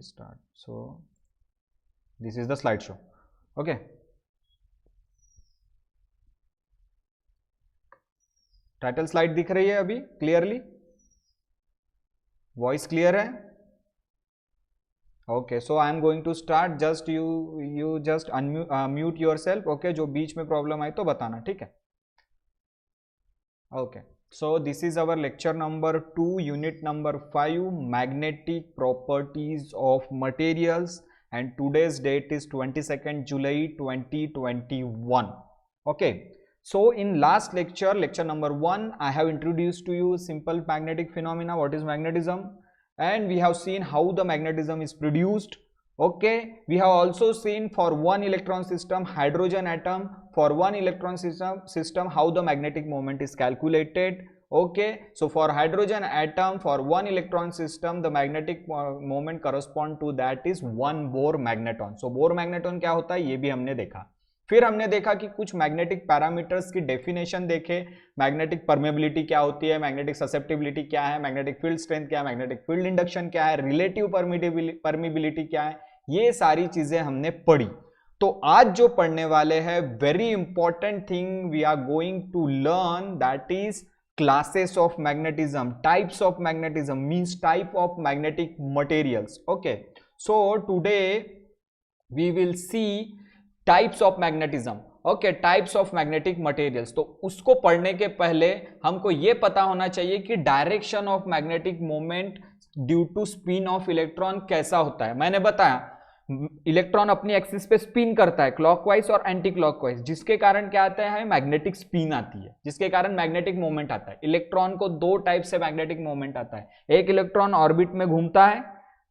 start. So this is the slideshow. Okay. Title slide दिख रही है अभी क्लियरली? वॉइस क्लियर है? Okay, so I am going to start. Just you just mute yourself. Okay, जो बीच में problem आई तो बताना, ठीक है? Okay, so this is our lecture number 2, unit number 5, magnetic properties of materials, and today's date is 22nd July 2021. Okay, so in last lecture, lecture number 1, I have introduced to you simple magnetic phenomena, what is magnetism, and we have seen how the magnetism is produced. Okay, we have also seen for one electron system, hydrogen atom, for one electron system how the magnetic moment is calculated. Okay, so for hydrogen atom, for one electron system, the magnetic moment correspond to that is 1 Bohr magneton. So Bohr magneton क्या होता है ये भी हमने देखा. फिर हमने देखा कि कुछ मैग्नेटिक पैरामीटर्स की डेफिनेशन देखे. मैग्नेटिक परमेबिलिटी क्या होती है, मैग्नेटिक ससेप्टिबिलिटी क्या है, मैग्नेटिक फील्ड स्ट्रेंथ क्या है, मैग्नेटिक फील्ड इंडक्शन क्या है, रिलेटिव परमिबिलिटी क्या है, ये सारी चीजें हमने पढ़ी. तो आज जो पढ़ने वाले हैं, very important thing we are going to learn, that is classes of magnetism, types of magnetism, means type of magnetic materials. Okay, so today we will see types of magnetism. Okay, types of magnetic materials. तो उसको पढ़ने के पहले हमको ये पता होना चाहिए कि direction of magnetic moment due to spin of electron कैसा होता है. मैंने बताया इलेक्ट्रॉन अपनी एक्सिस पे स्पिन करता है क्लॉकवाइज और एंटी क्लॉकवाइज, जिसके कारण क्या आता है, मैग्नेटिक स्पिन आती है, जिसके कारण मैग्नेटिक मोमेंट आता है. इलेक्ट्रॉन को दो टाइप से मैग्नेटिक मोमेंट आता है. एक इलेक्ट्रॉन ऑर्बिट में घूमता है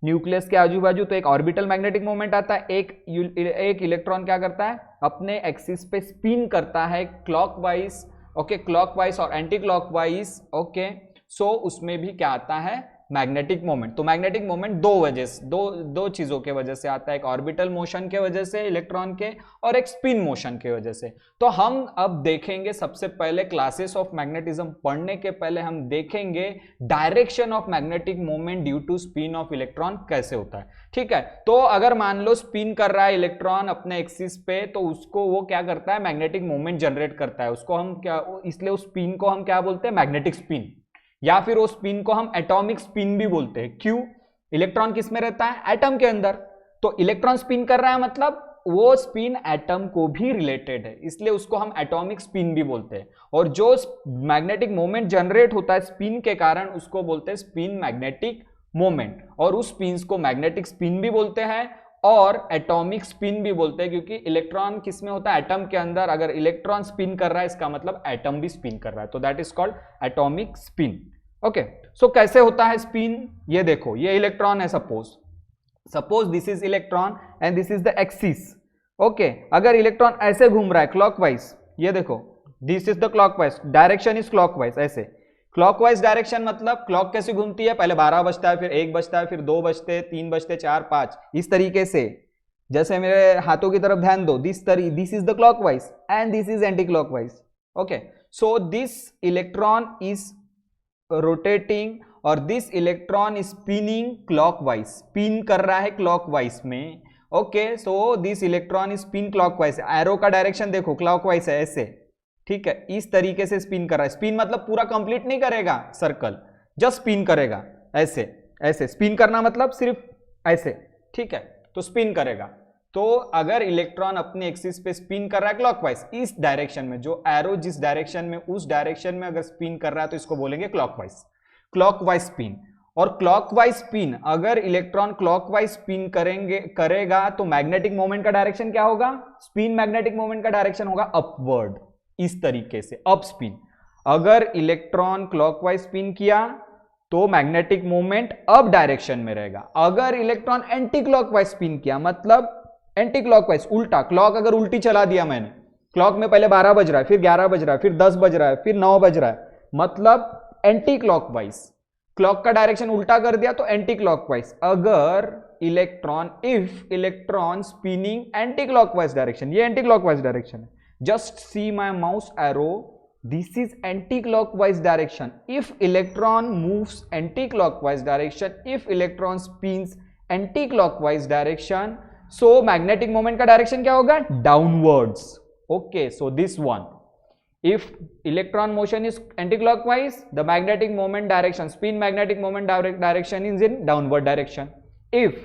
न्यूक्लियस के आजू बाजू, तो एक ऑर्बिटल मैग्नेटिक मोमेंट आता है. एक इलेक्ट्रॉन क्या करता है, अपने एक्सिस पे स्पिन करता है क्लॉकवाइज. ओके, क्लॉकवाइज और एंटी क्लॉकवाइज. ओके, सो उसमें भी क्या आता है, मैग्नेटिक मोमेंट. तो मैग्नेटिक मोमेंट दो चीजों के वजह से आता है, एक ऑर्बिटल मोशन के वजह से इलेक्ट्रॉन के, और एक स्पिन मोशन के वजह से. तो हम अब देखेंगे, सबसे पहले क्लासेस ऑफ मैग्नेटिज्म पढ़ने के पहले हम देखेंगे direction of magnetic moment due to spin of electron कैसे होता है. ठीक है, तो अगर मान लो स्पिन कर रहा है इलेक्ट्रॉन अपने एक्सिस पे, तो उसको वो क्या करता है, मैग्नेटिक मोमेंट जनरेट करता है. उसको हम क्या, इसलिए उस स्पिन को हम क्या बोलते हैं, मैग्नेटिक स्पिन, या फिर उस स्पिन को हम एटॉमिक स्पिन भी बोलते हैं. क्यों, इलेक्ट्रॉन किस में रहता है, एटम के अंदर. तो इलेक्ट्रॉन स्पिन कर रहा है मतलब वो स्पिन एटम को भी रिलेटेड है, इसलिए उसको हम एटॉमिक स्पिन भी बोलते हैं. और जो मैग्नेटिक मोमेंट जनरेट होता है स्पिन के कारण, उसको बोलते हैं स्पिन मैग्नेटिक मोमेंट. और उस स्पिन को मैग्नेटिक स्पिन भी बोलते हैं और एटॉमिक स्पिन भी बोलते हैं, क्योंकि इलेक्ट्रॉन किस में होता है, एटम के अंदर. अगर इलेक्ट्रॉन स्पिन कर रहा है इसका मतलब एटम भी स्पिन कर रहा है, तो that is called atomic spin. Okay, so कैसे होता है स्पिन, ये देखो, ये इलेक्ट्रॉन है, suppose this is electron and this is the axis. Okay, अगर इलेक्ट्रॉन ऐसे घूम रहा है क्लॉकवाइज, ये देखो, this is the clockwise, direction is clockwise. ऐसे क्लॉकवाइज डायरेक्शन मतलब क्लॉक कैसे घूमती है, पहले 12 बजता है, फिर 1 बजता है, फिर 2 बजते, 3 बजते, 4, 5, इस तरीके से. जैसे मेरे हाथों की तरफ ध्यान दो, this is the clockwise and this is anti clockwise. Okay, so this electron is rotating और this electron is spinning clockwise, spin कर रहा है क्लॉकवाइज में. Okay, so this electron is spin clockwise. Arrow का डायरेक्शन देखो, clockwise है ऐसे. ठीक है, इस तरीके से स्पिन कर रहा है. स्पिन मतलब पूरा कंप्लीट नहीं करेगा सर्कल, जस्ट स्पिन करेगा ऐसे. ऐसे स्पिन करना मतलब सिर्फ ऐसे. ठीक है, तो स्पिन करेगा. तो अगर इलेक्ट्रॉन अपने एक्सिस पे स्पिन कर रहा है क्लॉकवाइज, इस डायरेक्शन में, जो एरो जिस डायरेक्शन में, उस डायरेक्शन में अगर स्पिन कर रहा है तो इसको बोलेंगे क्लॉकवाइज स्पिन. और क्लॉकवाइज स्पिन, अगर इलेक्ट्रॉन क्लॉकवाइज स्पिन करेगा तो मैग्नेटिक मोमेंट का डायरेक्शन क्या होगा, स्पिन मैग्नेटिक मोमेंट का डायरेक्शन होगा अपवर्ड, इस तरीके से अप स्पिन. अगर इलेक्ट्रॉन क्लॉकवाइज स्पिन किया तो मैग्नेटिक मोमेंट अप डायरेक्शन में रहेगा. अगर इलेक्ट्रॉन एंटी क्लॉकवाइज स्पिन किया, मतलब एंटी क्लॉकवाइज, उल्टा, क्लॉक अगर उल्टी चला दिया मैंने, क्लॉक में पहले 12 बज रहा है, फिर 11 बज रहा है, फिर 10 बज रहा है, फिर 9 बज रहा है, मतलब एंटी क्लॉकवाइज, क्लॉक का डायरेक्शन उल्टा कर दिया तो एंटी क्लॉकवाइज. अगर if electron spinning anticlockwise direction, ये एंटी क्लॉकवाइज डायरेक्शन है, just see my mouse arrow, this is anti clockwise direction. If electron moves anticlockwise direction, if electron spins anticlockwise direction, so magnetic moment का direction क्या होगा, downwards. Okay, so this one, if electron motion is anti-clockwise, the magnetic moment direction, spin magnetic moment direction is in downward direction. If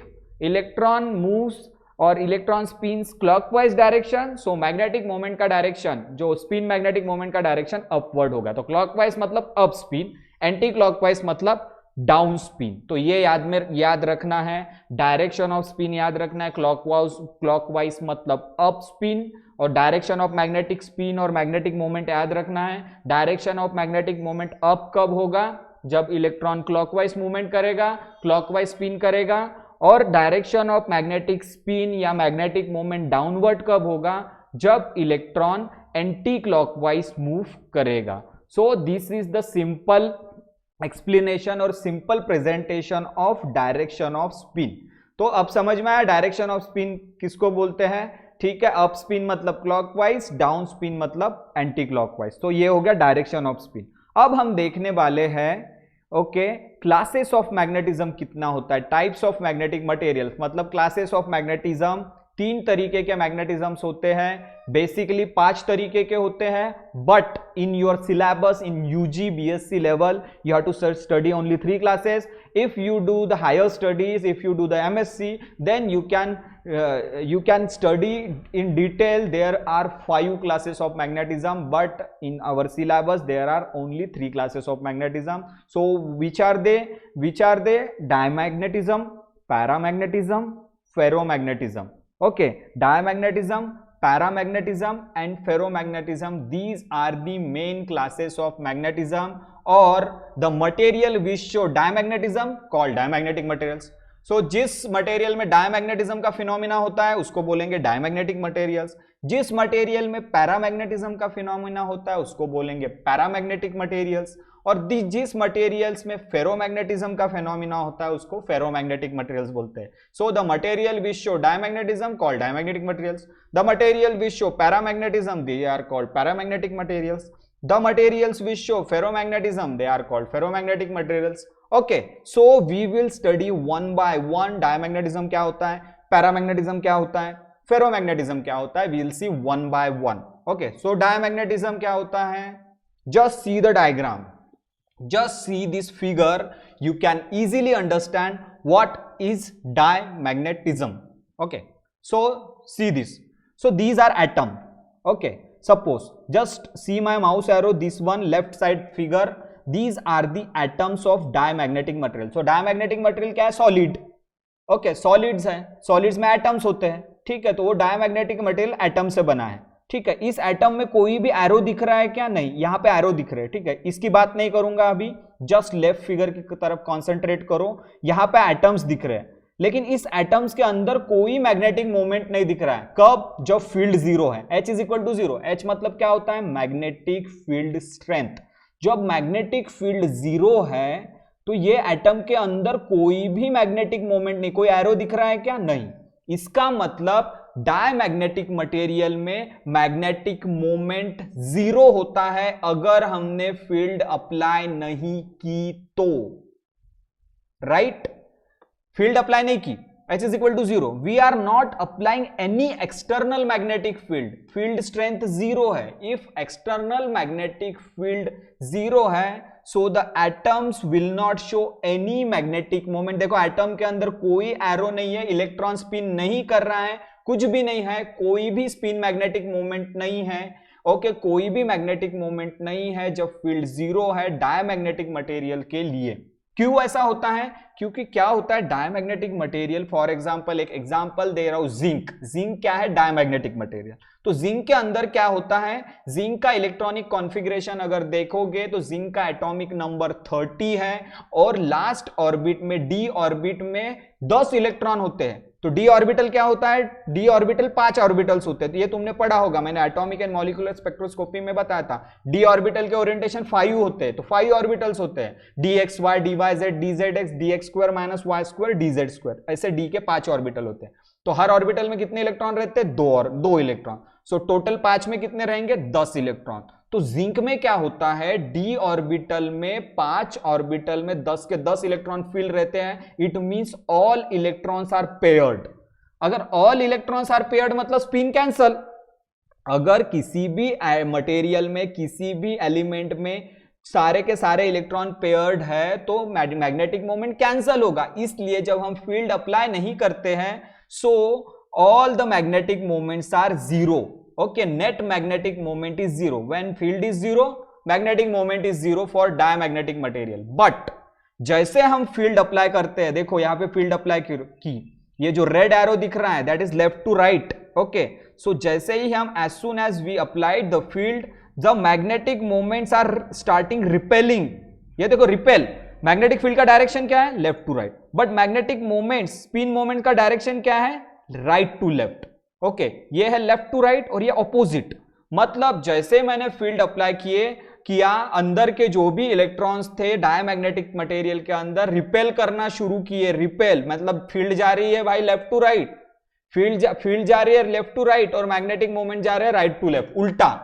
electron moves or electron spins clockwise direction, so magnetic moment का direction, जो spin magnetic moment का direction upward होगा. तो clockwise मतलब up spin, anti-clockwise मतलब down spin. तो ये याद रखना है, डायरेक्शन ऑफ स्पिन याद रखना है. क्लॉकवाइज मतलब अप स्पिन, और डायरेक्शन ऑफ मैग्नेटिक स्पिन और मैग्नेटिक मोमेंट याद रखना है. Direction of magnetic moment up कब होगा, जब इलेक्ट्रॉन क्लॉकवाइज मूवमेंट करेगा, क्लॉकवाइज स्पिन करेगा. और डायरेक्शन ऑफ मैग्नेटिक स्पिन या मैग्नेटिक मोमेंट डाउनवर्ड कब होगा, जब इलेक्ट्रॉन एंटी क्लॉकवाइज मूव करेगा. So this is the simple explanation और simple presentation of direction of spin. तो अब समझ में आया डायरेक्शन ऑफ स्पिन किसको बोलते हैं. ठीक है, अप स्पिन मतलब क्लॉकवाइज, डाउन स्पिन मतलब एंटी क्लॉकवाइज. तो ये हो गया डायरेक्शन ऑफ स्पिन. अब हम देखने वाले हैं ओके क्लासेस ऑफ मैग्नेटिज्म कितना होता है, टाइप्स ऑफ मैग्नेटिक मटेरियल्स मतलब क्लासेस ऑफ मैग्नेटिज्म. 3 तरीके के मैग्नेटिज्म्स होते हैं, बेसिकली 5 तरीके के होते हैं, but in your syllabus in UG BSc level you have to study only 3 classes. If you do the higher studies, if you do the MSc, then you can study in detail. There are 5 classes of magnetism, but in our syllabus there are only 3 classes of magnetism. So which are they? Diamagnetism, paramagnetism, ferromagnetism. Okay, diamagnetism, paramagnetism and ferromagnetism, these are the main classes of magnetism, or the material which show diamagnetism called diamagnetic materials. So जिस material में diamagnetism का phenomena होता है उसको बोलेंगे diamagnetic materials. जिस material में paramagnetism का फिनोमिना होता है उसको बोलेंगे पैरामैग्नेटिक मटेरियल्स. और जिस मटेरियल्स में फेरोमैग्नेटिज्म का फिनोमिना होता है उसको फेरोमैग्नेटिक मटेरियल्स बोलते हैं. So the material which show diamagnetism called diamagnetic materials, the material which show paramagnetism they are called paramagnetic materials, the materials which show ferromagnetism they are called ferromagnetic materials. Okay, so we will study one by one diamagnetism क्या होता है, paramagnetism क्या होता है, ferromagnetism क्या होता है, we will see one by one. Okay, so diamagnetism क्या होता है, just see the diagram, just see this figure, you can easily understand what is diamagnetism. Okay, so see this, so these are atom. Okay, suppose just see my mouse arrow, this one left side figure, these are the atoms of diamagnetic material. So diamagnetic material क्या है, solid. Okay, solids है, solids में atoms होते हैं. ठीक है, तो वो diamagnetic material atom से बना है. ठीक है, इस एटम में कोई भी एरो दिख रहा है क्या, नहीं, यहाँ पे एरो दिख रहे हैं. ठीक है, इसकी बात नहीं करूंगा अभी, जस्ट लेफ्ट फिगर की तरफ कॉन्सेंट्रेट करो. यहाँ पे एटम्स दिख रहे हैं, लेकिन इस एटम्स के अंदर कोई मैग्नेटिक मोमेंट नहीं दिख रहा है. कब, जब फील्ड 0 है, H is equal to 0. H मतलब क्या होता है, मैग्नेटिक फील्ड स्ट्रेंथ. जब मैग्नेटिक फील्ड 0 है तो ये एटम के अंदर कोई भी मैग्नेटिक मोमेंट नहीं, कोई एरो दिख रहा है क्या, नहीं. इसका मतलब डायमैग्नेटिक मटेरियल में मैग्नेटिक मोमेंट 0 होता है अगर हमने फील्ड अप्लाई नहीं की तो. राइट, फील्ड अप्लाई नहीं की, H is equal to 0. We are not applying any external magnetic field. Field strength 0 है. If external magnetic field 0 है, so the atoms will not show any magnetic moment. देखो atom के अंदर कोई arrow नहीं है, इलेक्ट्रॉन स्पिन नहीं कर रहा है, कुछ भी नहीं है, कोई भी स्पिन मैग्नेटिक मोमेंट नहीं है. ओके, कोई भी मैग्नेटिक मोमेंट नहीं है जब फील्ड 0 है डायमैग्नेटिक मटेरियल के लिए. क्यों ऐसा होता है, क्योंकि क्या होता है डायमैग्नेटिक मटेरियल, फॉर एग्जांपल एक एग्जांपल दे रहा हूं, जिंक. जिंक क्या है, डायमैग्नेटिक मटेरियल. तो जिंक के अंदर क्या होता है, जिंक का इलेक्ट्रॉनिक कॉन्फ़िगरेशन अगर देखोगे तो जिंक का एटॉमिक नंबर 30 है और लास्ट ऑर्बिट में डी ऑर्बिट में 10 इलेक्ट्रॉन होते हैं. तो डी ऑर्बिटल क्या होता है, डी ऑर्बिटल 5 ऑर्बिटल्स होते हैं. तो ये तुमने पढ़ा होगा, मैंने एटॉमिक एंड मॉलिक्यूलर स्पेक्ट्रोस्कोपी में बताया था. डी ऑर्बिटल के ओरिएंटेशन 5 होते हैं, तो 5 ऑर्बिटल्स होते हैं, d x y d y z d z x d x square minus y square d z square, ऐसे डी के 5 ऑर्बिटल होते हैं. तो हर ऑर्बिटल में कितने इलेक्ट्रॉन रहते हैं, 2 इलेक्ट्रॉन. सो टोटल 5 में कितने रहेंगे, 10 इलेक्ट्रॉन. तो जिंक में क्या होता है, डी ऑर्बिटल में 5 ऑर्बिटल में 10 के 10 इलेक्ट्रॉन फील्ड रहते हैं। It means all electrons are paired. अगर ऑल इलेक्ट्रॉन्स आर पेयर्ड मतलब स्पिन कैंसल। अगर किसी भी मटेरियल में, किसी भी एलिमेंट में सारे के सारे इलेक्ट्रॉन पेयर्ड है तो मैग्नेटिक मोमेंट कैंसल होगा। इसलिए जब हम फील्ड अप्लाई नहीं करते हैं, so all the magnetic moments are zero. Okay, net magnetic moment is zero. When field is zero, magnetic moment is zero for diamagnetic material. But जैसे हम फील्ड अप्लाई करते हैं, देखो यहां पे फील्ड अप्लाई की, ये जो रेड एरो दिख रहा है that is left to right. Okay, so जैसे ही हम as soon as we applied the field, the magnetic moments are starting repelling. ये देखो रिपेल, मैग्नेटिक फील्ड का डायरेक्शन क्या है, left to right, but magnetic moment, spin moment का direction क्या है, राइट टू लेफ्ट। ओके, ये है लेफ्ट टू राइट और ये ऑपोजिट। मतलब जैसे मैंने फील्ड अप्लाई किया, अंदर के जो भी इलेक्ट्रॉन्स थे डायमैग्नेटिक मटेरियल के अंदर रिपेल करना शुरू किए। रिपेल मतलब फील्ड जा रही है भाई लेफ्ट टू राइट, फील्ड जा रही है लेफ्ट टू राइट और मैग्नेटिक मोमेंट जा रहे हैं राइट टू लेफ्ट, उल्टा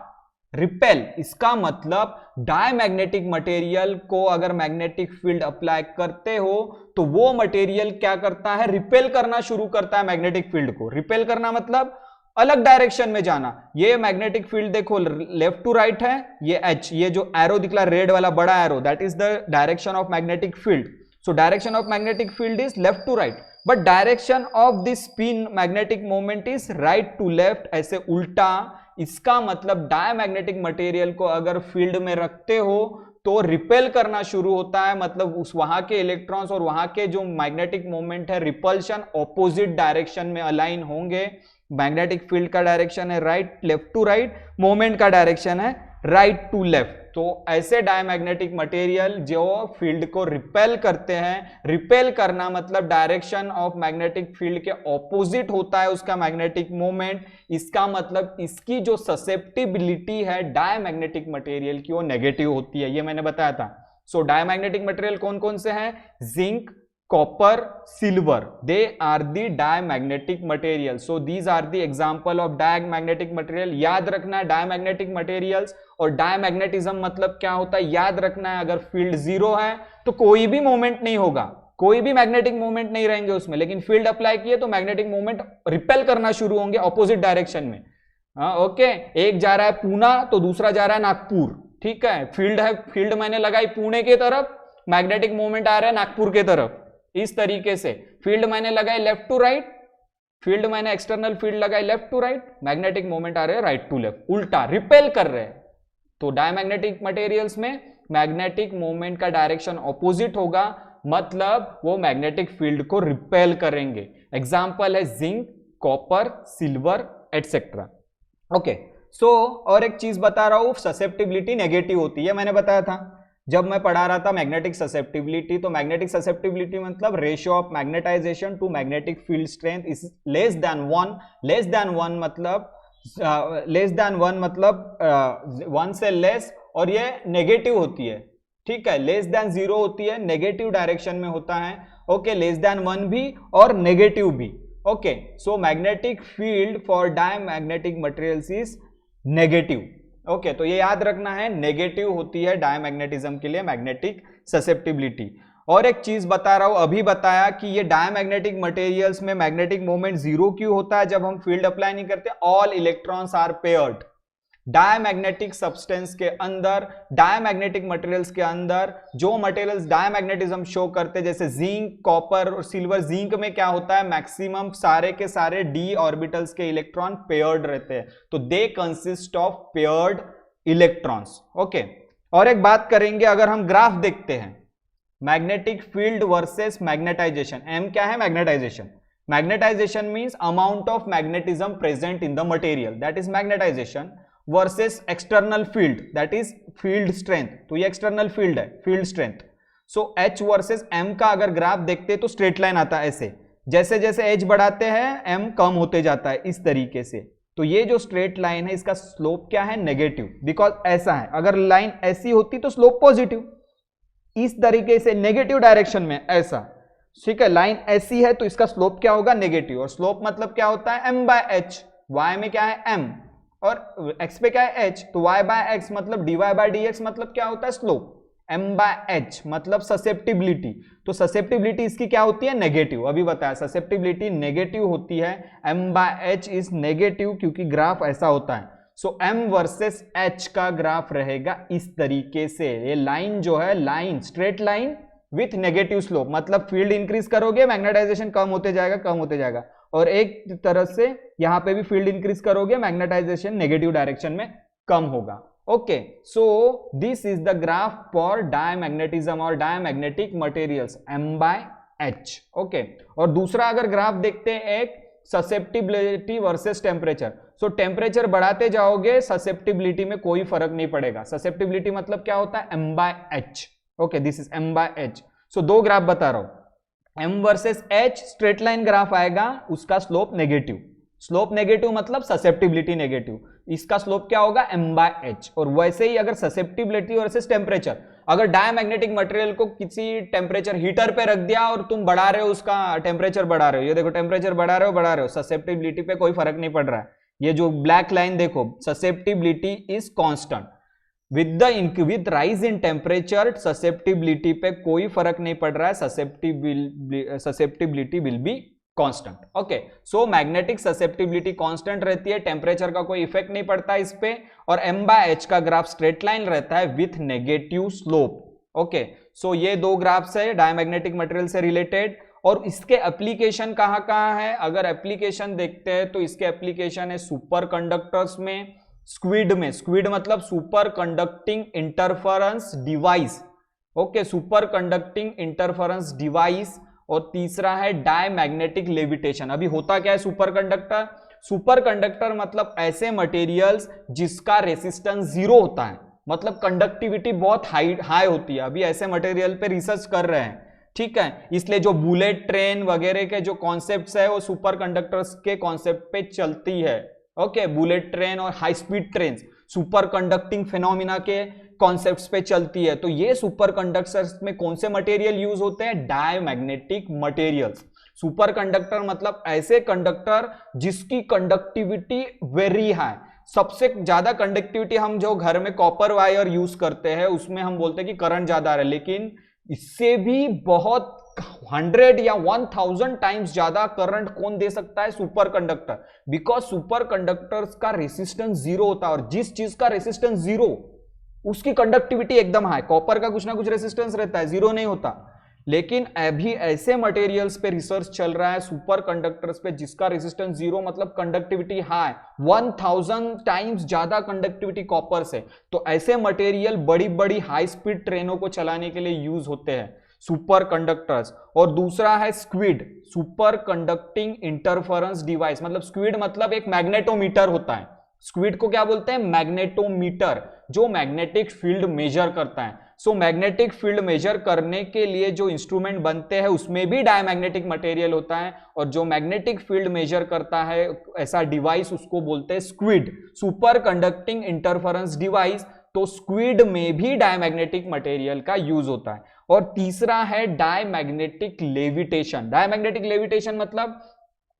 रिपेल। इसका मतलब डायमैग्नेटिक मटेरियल को अगर मैग्नेटिक फील्ड अप्लाई करते हो तो वो मटेरियल क्या करता है, रिपेल करना शुरू करता है मैग्नेटिक फील्ड को। रिपेल करना मतलब अलग डायरेक्शन में जाना। ये मैग्नेटिक फील्ड देखो लेफ्ट टू राइट है, ये एच, ये जो एरो दिखला रेड वाला बड़ा arrow, that is the direction of magnetic field. So direction of magnetic field is left to right, but direction of this spin magnetic moment is right to left, ऐसे उल्टा। इसका मतलब diamagnetic material को अगर field में रखते हो तो रिपेल करना शुरू होता है, मतलब उस वहां के इलेक्ट्रॉन्स और वहां के जो मैग्नेटिक मोमेंट है रिपल्शन ऑपोजिट डायरेक्शन में अलाइन होंगे। मैग्नेटिक फील्ड का डायरेक्शन है right, left to right, moment का डायरेक्शन है राइट टू लेफ्ट। तो ऐसे डायमैग्नेटिक मटेरियल जो फील्ड को रिपेल करते हैं, रिपेल करना मतलब डायरेक्शन ऑफ मैग्नेटिक फील्ड के ऑपोजिट होता है उसका मैग्नेटिक मोमेंट। इसका मतलब इसकी जो ससेप्टिबिलिटी है डायमैग्नेटिक मटेरियल की वो नेगेटिव होती है, ये मैंने बताया था। सो डायमैग्नेटिक मटेरियल कौन कौन से हैं, zinc, copper, silver, they are the diamagnetic material. So these are the example of diamagnetic material. याद रखना है diamagnetic materials, और डायमैग्नेटिज्म मतलब क्या होता है याद रखना है। अगर फील्ड जीरो है तो कोई भी मूवमेंट नहीं होगा, कोई भी मैग्नेटिक मूवमेंट नहीं रहेंगे उसमें, लेकिन फील्ड अप्लाई किए तो मैग्नेटिक मूवमेंट रिपेल करना शुरू होंगे ऑपोजिट डायरेक्शन में। ओके, एक जा रहा है पूना तो दूसरा जा रहा है नागपुर, ठीक है, फील्ड है, फील्ड मैंने लगाई पुणे की तरफ, मैग्नेटिक मूवमेंट आ रहा है नागपुर की तरफ। इस तरीके से फील्ड मैंने लगाई लेफ्ट टू राइट, फील्ड मैंने एक्सटर्नल फील्ड लगाई left to right, magnetic moment आ रहे हैं राइट टू लेफ्ट, उल्टा रिपेल कर रहे हैं। तो डायमैग्नेटिक मटेरियल्स में मैग्नेटिक मोमेंट का डायरेक्शन ऑपोजिट होगा, मतलब वो मैग्नेटिक फील्ड को रिपेल करेंगे। एग्जांपल है zinc, copper, silver etcetera. Okay, so और एक चीज बता रहा हूं, ससेप्टिबिलिटी नेगेटिव होती है, मैंने बताया था जब मैं पढ़ा रहा था मैग्नेटिक ससेप्टिबिलिटी। तो मैग्नेटिक ससेप्टिबिलिटी मतलब ratio of magnetization to magnetic field strength is less than 1। Less than 1 मतलब 1 से लेस, और ये नेगेटिव होती है, ठीक है। लेस देन 0 होती है, नेगेटिव डायरेक्शन में होता है। ओके, लेस देन 1 भी और नेगेटिव भी। Okay, so magnetic field for diamagnetic materials is negative. Okay, तो ये याद रखना है, नेगेटिव होती है डायमैग्नेटिज्म के लिए मैग्नेटिक ससेप्टिबिलिटी। और एक चीज बता रहा हूं, अभी बताया कि ये डायमैग्नेटिक मटेरियल्स में मैग्नेटिक मोमेंट जीरो क्यों होता है जब हम फील्ड अप्लाई नहीं करते, all electrons are paired. Diamagnetic substance के अंदर, डायमैग्नेटिक मटेरियल्स के अंदर जो मटेरियल्स डायमैग्नेटिज्म शो करते हैं जैसे जिंक, कॉपर और सिल्वर, जिंक में क्या होता है मैक्सिमम सारे के सारे डी ऑर्बिटल्स के इलेक्ट्रॉन पेयर्ड रहते हैं, तो they consist of paired electrons. Okay, और एक बात करेंगे, अगर हम ग्राफ देखते हैं magnetic field versus magnetization, M क्या है magnetization, magnetization means amount of magnetism present in the material, that is magnetization, versus external field that is field strength. तो ये एक्सटर्नल फील्ड है, फील्ड स्ट्रेंथ। सो H वर्सेस M का अगर graph देखते तो straight line आता है ऐसे, जैसे जैसे H बढ़ाते हैं M कम होते जाता है इस तरीके से। तो ये जो स्ट्रेट लाइन है इसका स्लोप क्या है, नेगेटिव, बिकॉज ऐसा है। अगर लाइन ऐसी होती तो स्लोप पॉजिटिव, इस तरीके से नेगेटिव डायरेक्शन में ऐसा, ठीक है। लाइन ऐसी है तो इसका स्लोप क्या होगा, नेगेटिव। और स्लोप मतलब क्या होता है, M/H, Y में क्या है M, और x पे क्या है h, तो y बाय x मतलब dy बाय dx मतलब क्या होता है स्लोप, m बाय h मतलब ससेप्टिबिलिटी, तो ससेप्टिबिलिटी इसकी क्या होती है नेगेटिव, अभी बताया ससेप्टिबिलिटी नेगेटिव होती है, m by h is negative क्योंकि ग्राफ ऐसा होता है। सो m वर्सेस h का ग्राफ रहेगा इस तरीके से, ये लाइन जो है line straight line with negative slope, मतलब फील्ड इंक्रीज करोगे मैग्नेटाइजेशन कम होते जाएगा, और एक तरह से यहां पे भी फील्ड इंक्रीज करोगे मैग्नेटाइजेशन नेगेटिव डायरेक्शन में कम होगा। Okay, so this is the graph for diamagnetism और diamagnetic materials m by h। Okay, और दूसरा अगर ग्राफ देखते हैं एक ससेप्टिबिलिटी वर्सेस टेम्परेचर, सो टेम्परेचर बढ़ाते जाओगे ससेप्टिबिलिटी में कोई फर्क नहीं पड़ेगा, ससेप्टिबिलिटी मतलब क्या होता है m by h। Okay, this is m by h। So दो ग्राफ बता रहा हूं, m versus h straight line graph आएगा, उसका स्लोप नेगेटिव मतलब ससेप्टिबिलिटी नेगेटिव, इसका स्लोप क्या होगा m बाय h। और वैसे ही अगर ससेप्टिबिलिटी वर्सेस टेम्परेचर, अगर डायमैग्नेटिक मटेरियल को किसी टेम्परेचर हीटर पे रख दिया और तुम बढ़ा रहे हो उसका टेम्परेचर बढ़ा रहे हो, ये देखो टेम्परेचर बढ़ा रहे हो, ससेप्टिबिलिटी पे कोई फर्क नहीं पड़ रहा है, ये जो ब्लैक लाइन देखो susceptibility is constant, with rise in temperature susceptibility पे कोई फर्क नहीं पड़ रहा है, susceptibility will be constant. Okay, so magnetic susceptibility constant रहती है, टेम्परेचर का कोई इफेक्ट नहीं पड़ता इस पे, और m बाय h का ग्राफ स्ट्रेट लाइन रहता है विथ नेगेटिव स्लोप। ओके, सो ये दो ग्राफ्स है डायमैग्नेटिक मटेरियल से रिलेटेड, और इसके एप्लीकेशन कहां है, अगर एप्लीकेशन देखते हैं तो इसके एप्लीकेशन है सुपर कंडक्टर्स में, स्क्विड में, स्क्विड मतलब super conducting interference device. Okay, super conducting interference device, और तीसरा है डायमैग्नेटिक लेविटेशन। अभी होता क्या है सुपर कंडक्टर मतलब ऐसे मटेरियल्स जिसका रेसिस्टेंस जीरो होता है, मतलब कंडक्टिविटी बहुत हाई होती है, अभी ऐसे मटेरियल पे रिसर्च कर रहे हैं, ठीक है, इसलिए जो बुलेट ट्रेन वगैरह के जो कॉन्सेप्ट्स है वो सुपर कंडक्टर्स के कॉन्सेप्ट पे चलती है। ओके, बुलेट ट्रेन और high speed train super conducting phenomena के कॉन्सेप्ट्स पे चलती है, तो ये सुपर कंडक्टर्स में कौन से मटेरियल यूज होते हैं, डायमैग्नेटिक मटेरियल्स। सुपर कंडक्टर मतलब ऐसे कंडक्टर जिसकी कंडक्टिविटी वेरी हाई, सबसे ज्यादा कंडक्टिविटी हम जो घर में कॉपर वायर यूज करते हैं उसमें हम बोलते हैं कि करंट ज्यादा आ रहा है, लेकिन इससे भी बहुत 100 या 1000 टाइम्स ज्यादा करंट कौन दे सकता है, super conductor, because super conductors का रेसिस्टेंस जीरो होता है, और जिस चीज का रेसिस्टेंस जीरो उसकी कंडक्टिविटी एकदम हाई, कॉपर का कुछ ना कुछ रेसिस्टेंस रहता है, जीरो नहीं होता, लेकिन अभी ऐसे मटेरियल्स पे रिसर्च चल रहा है सुपर कंडक्टर्स पे जिसका रेसिस्टेंस जीरो मतलब कंडक्टिविटी हाई, 1000 टाइम्स ज्यादा कंडक्टिविटी कॉपर से, तो ऐसे मटेरियल बड़ी बड़ी हाई स्पीड ट्रेनों को चलाने के लिए यूज होते हैं सुपर कंडक्टर्स। और दूसरा है squid, super conducting interference device, मतलब स्क्विड मतलब एक मैग्नेटोमीटर होता है, स्क्विड को क्या बोलते हैं, मैग्नेटोमीटर, जो मैग्नेटिक फील्ड मेजर करता है। सो मैग्नेटिक फील्ड मेजर करने के लिए जो इंस्ट्रूमेंट बनते हैं उसमें भी डायमैग्नेटिक मटेरियल होता है, और जो मैग्नेटिक फील्ड मेजर करता है ऐसा डिवाइस उसको बोलते हैं squid, super conducting interference device. तो स्क्विड में भी डायमैग्नेटिक मटेरियल का यूज होता है। और तीसरा है डायमैग्नेटिक लेविटेशन। डायमैग्नेटिक लेविटेशन मतलब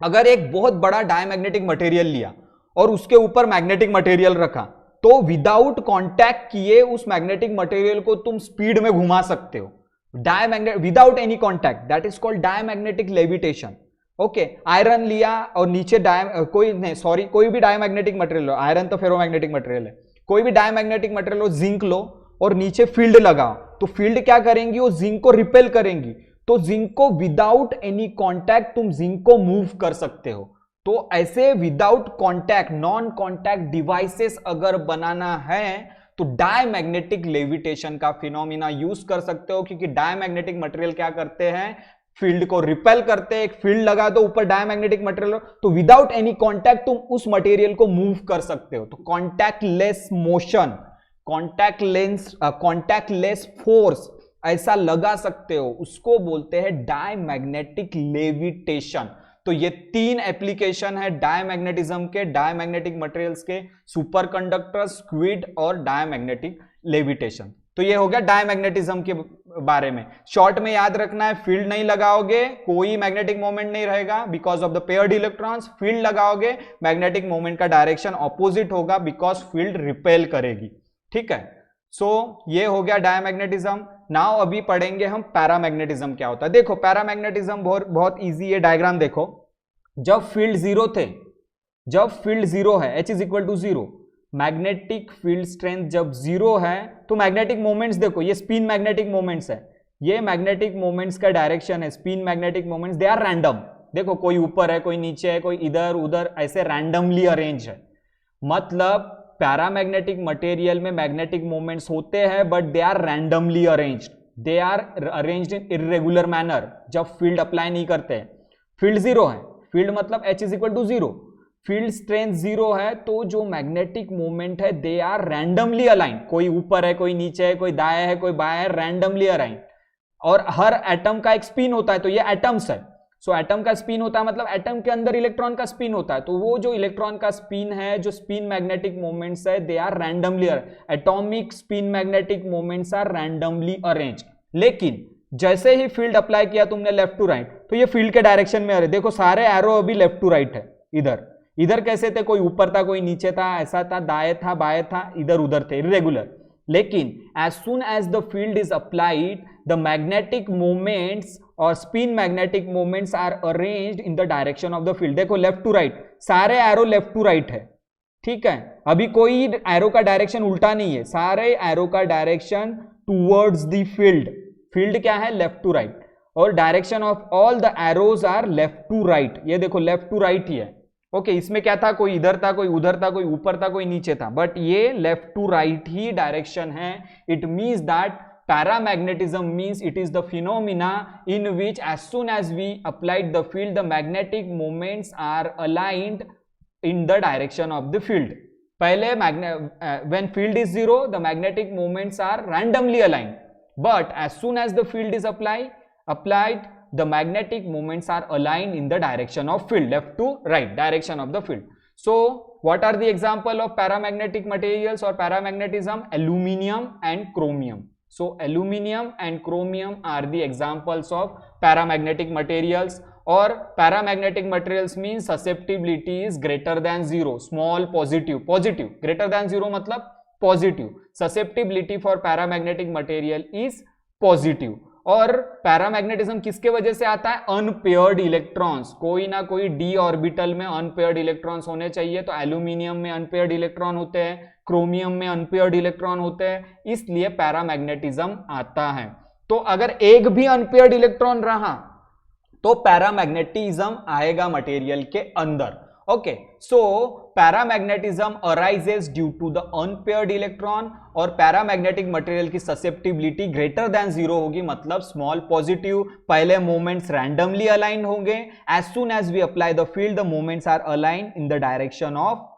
अगर एक बहुत बड़ा डायमैग्नेटिक मटेरियल लिया और उसके ऊपर मैग्नेटिक मटेरियल रखा, तो विदाउट कांटेक्ट किए उस मैग्नेटिक मटेरियल को तुम स्पीड में घुमा सकते हो, diamagnet without any contact, that is called diamagnetic levitation. Okay, iron लिया और नीचे कोई भी डायमैग्नेटिक मटेरियल लो, आयरन तो फेरोमैग्नेटिक मटेरियल है, कोई भी डायमैग्नेटिक मटेरियल लो, जिंक लो और नीचे फील्ड लगाओ, तो फील्ड क्या करेंगी, वो जिंक को रिपेल करेंगी, तो जिंक को विदाउट एनी कांटेक्ट तुम जिंक को मूव कर सकते हो। तो ऐसे without contact, non contact devices अगर बनाना है तो डायमैग्नेटिक लेविटेशन का फिनोमिना यूज कर सकते हो, क्योंकि डायमैग्नेटिक मटेरियल क्या करते हैं, फील्ड को रिपेल करते हैं। एक फील्ड लगा दो ऊपर डायमैग्नेटिक मटेरियल, तो विदाउट एनी कांटेक्ट तुम उस मटेरियल को मूव कर सकते हो। तो कॉन्टैक्टलेस मोशन, कॉन्टैक्टलेस फोर्स ऐसा लगा सकते हो, उसको बोलते हैं डायमैग्नेटिक लेविटेशन। तो ये तीन एप्लीकेशन है डायमैग्नेटिज्म के, डायमैग्नेटिक मटेरियल्स के, सुपर कंडक्टर, स्क्विड और डायमैग्नेटिक लेविटेशन। तो ये हो गया डायमैग्नेटिज्म के बारे में। शॉर्ट में याद रखना है, फील्ड नहीं लगाओगे कोई मैग्नेटिक मोमेंट नहीं रहेगा because of the paired electrons. Field लगाओगे मैग्नेटिक मोमेंट का डायरेक्शन ऑपोजिट होगा बिकॉज फील्ड रिपेल करेगी। ठीक है, सो ये हो गया डायमैग्नेटिज्म। नाउ अभी पढ़ेंगे हम पैरामैग्नेटिज्म क्या होता है। देखो पैरामैग्नेटिज्म बहुत इजी है। डायग्राम देखो, जब फील्ड जीरो थे, जब फील्ड जीरो है H is equal to zero, magnetic field strength जब जीरो है तो मैग्नेटिक मोमेंट्स देखो, ये स्पिन मैग्नेटिक मोमेंट्स है, ये मैग्नेटिक मोमेंट्स का डायरेक्शन है, spin magnetic moments they are random. देखो कोई ऊपर है, कोई नीचे है, कोई इधर उधर, ऐसे रैंडमली अरेंज है। मतलब पैरामैग्नेटिक मटेरियल में मैग्नेटिक मोमेंट्स होते हैं but they are randomly arranged, they are arranged in irregular manner जब फील्ड अप्लाई नहीं करते हैं। फील्ड जीरो है, फील्ड मतलब H is equal to zero, field strength zero है तो जो मैग्नेटिक मोमेंट है दे आर रैंडमली अलाइन, कोई ऊपर है, कोई नीचे है, कोई दाएं है, कोई बाएं है, रैंडमली अलाइन। और हर एटम का एक स्पिन होता है, तो ये एटम्स है। सो एटम का स्पिन होता है मतलब एटम के अंदर इलेक्ट्रॉन का स्पिन होता है, तो वो जो इलेक्ट्रॉन का स्पिन है, जो स्पिन मैग्नेटिक मोमेंट्स है, they are randomly, atomic spin magnetic moments are randomly arrange. लेकिन जैसे ही फील्ड अप्लाई किया तुमने लेफ्ट टू राइट, तो ये फील्ड के डायरेक्शन में आ रहे। देखो सारे एरो अभी लेफ्ट टू राइट है। इधर इधर कैसे थे, कोई ऊपर था, कोई नीचे था, ऐसा था, दाएं था, बाएं था, इधर उधर थे, इरेगुलर। लेकिन as soon as the field is applied, the magnetic moments और spin magnetic moments are arranged in the direction of the field। देखो लेफ्ट टू राइट, सारे एरो लेफ्ट टू राइट है। ठीक है, अभी कोई एरो का डायरेक्शन उल्टा नहीं है, सारे एरो का direction towards the field. Field क्या है, लेफ्ट टू राइट, और direction of all the arrows are left to right. ये देखो लेफ्ट टू राइट ही है। ओके, इसमें क्या था, कोई इधर था, कोई उधर था, कोई ऊपर था, कोई नीचे था, बट ये लेफ्ट टू राइट ही डायरेक्शन है। It means that paramagnetism means it is the phenomena in which as soon as we applied the field the magnetic moments are aligned in the direction of the field. पहले when field is zero the magnetic moments are randomly aligned, but as soon as the field is applied the magnetic moments are aligned in the direction of field, left to right direction of the field. So what are the example of paramagnetic materials or paramagnetism? Aluminium and chromium. So aluminium and chromium are the examples of paramagnetic materials. Or paramagnetic materials means susceptibility is greater than zero, small positive, greater than zero मतलब positive, susceptibility for paramagnetic material is positive। और paramagnetism किसके वजह से आता है, unpaired electrons, कोई ना कोई डी ऑर्बिटल में अनपेयर्ड इलेक्ट्रॉन्स होने चाहिए। तो एल्यूमिनियम में अनपेयर्ड इलेक्ट्रॉन होते हैं, क्रोमियम में अनपेयर्ड इलेक्ट्रॉन होते हैं, इसलिए पैरामैग्नेटिज्म आता है। तो अगर एक भी अनपेयर्ड इलेक्ट्रॉन रहा तो पैरामैग्नेटिज्म आएगा मटेरियल के अंदर। Okay, so paramagnetism arises due to the unpaired electron, और पैरामैग्नेटिक मटेरियल की ससेप्टिबिलिटी ग्रेटर देन जीरो होगी, मतलब स्मॉल पॉजिटिव। पहले मोमेंट्स रैंडमली अलाइन होंगे, as soon as we apply the field the moments are align in the direction of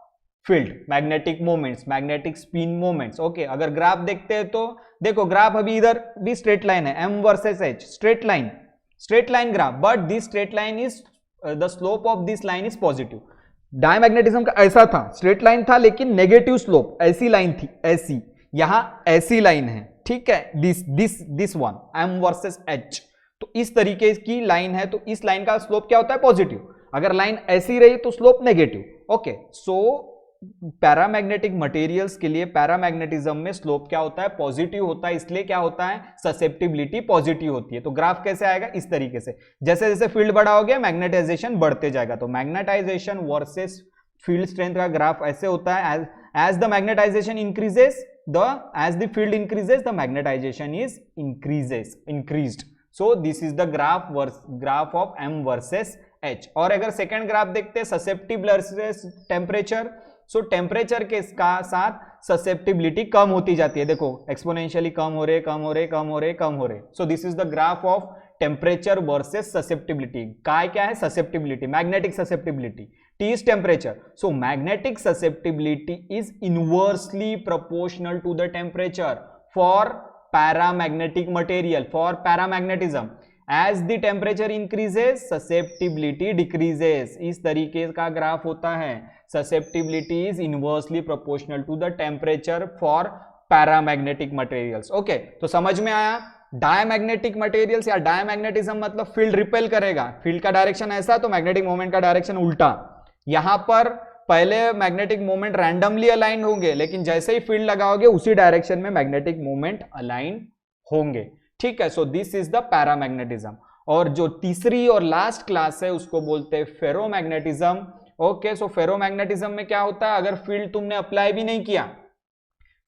field, magnetic moments, magnetic spin moments. Okay, अगर graph देखते हैं तो देखो graph अभी इधर भी स्ट्रेट लाइन है, M versus H, straight line graph, but this straight line is the slope of this line is positive. Diamagnetism का ऐसा था, स्ट्रेट लाइन था लेकिन नेगेटिव स्लोप, ऐसी लाइन थी, ऐसी, यहां ऐसी लाइन है। ठीक है, this one M versus H, तो इस तरीके की लाइन है, तो इस लाइन का स्लोप क्या होता है, पॉजिटिव। अगर लाइन ऐसी रही तो slope negative. Okay, so paramagnetic materials के लिए पैरामैग्नेटिज्म में स्लोप क्या होता है, पॉजिटिव होता है, इसलिए क्या होता है, ससेप्टिबिलिटी पॉजिटिव होती है। तो ग्राफ कैसे आएगा, इस तरीके से, जैसे जैसे फील्ड बड़ा हो गया मैग्नेटाइजेशन बढ़ते जाएगा। तो मैग्नेटाइजेशन वर्सेस फील्ड स्ट्रेंथ का ग्राफ ऐसे होता है, as the magnetization increases as the field increases the magnetization is increased। so this is the graph of M versus H। और अगर सेकेंड ग्राफ देखते हैं ससेप्टिबल वर्सेस टेम्परेचर, सो temperature के साथ ससेप्टिबिलिटी कम होती जाती है। देखो एक्सपोनेंशियली कम हो रहे। सो this is the graph of temperature versus susceptibility. काय क्या है, susceptibility, magnetic susceptibility, T is temperature। so magnetic susceptibility is inversely proportional to the temperature for paramagnetic material, for paramagnetism। as the temperature increases susceptibility decreases। इस तरीके का graph होता है। susceptibility is inversely proportional to the temperature for paramagnetic materials. Okay, तो समझ में आया। Diamagnetic materials या डायमैग्नेटिज्म मतलब फील्ड रिपेल करेगा, फील्ड का डायरेक्शन ऐसा तो मैग्नेटिक मोमेंट का डायरेक्शन उल्टा। यहां पर पहले मैग्नेटिक मोमेंट रैंडमली अलाइन होंगे, लेकिन जैसे ही फील्ड लगाओगे उसी डायरेक्शन में मैग्नेटिक मोमेंट अलाइन होंगे। ठीक है, सो दिस इज द पैरामैग्नेटिज्म। और जो तीसरी और लास्ट क्लास है उसको बोलते हैं फेरोमैग्नेटिज्म। ओके, सो फेरोमैग्नेटिज्म में क्या होता है, अगर फील्ड तुमने अप्लाई भी नहीं किया,